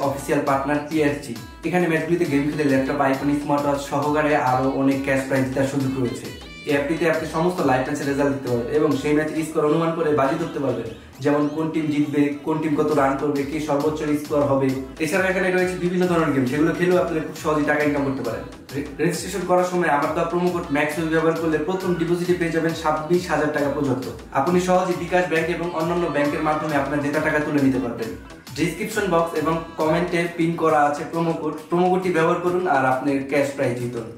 Official partner TRG. এখানে ম্যাচগুলিতে game খেলে laptop, iPhone, smart watch সহকারে আরো অনেক ক্যাশ প্রাইজ জেতার সুযোগ রয়েছে। এই অ্যাপটিতে আপনি সমস্ত লাইভ ম্যাচের রেজাল্ট দিতে পারবেন এবং সেই ম্যাচের স্কোর অনুমান করে বাজি ধরতে পারবেন, যেমন কোন টিম জিতবে, কোন টিম কত রান করবে, কে সর্বোচ্চ স্কোর হবে। এছাড়া এখানে রয়েছে বিভিন্ন ধরনের গেম, সেগুলো খেলেও আপনারা খুব সহজেই টাকা ইনকাম করতে পারেন। রেজিস্ট্রেশন করার সময় আমার দেওয়া প্রোমো কোড ম্যাক্সওয়েল ব্যবহার করলে প্রথম ডিপোজিটে পেয়ে যাবেন 26,000 টাকা পর্যন্ত। আপনি সহজে বিকাশ ব্যাংক এবং অন্যান্য ব্যাংকের মাধ্যমে আপনার জেতা টাকা তুলে নিতে পারবেন। ডিসক্রিপশন বক্স এবং কমেন্টে পিন করা আছে প্রোমো কোড। প্রোমো কোডটি ব্যবহার করুন আর আপনার ক্যাশ প্রাইজ জিতুন।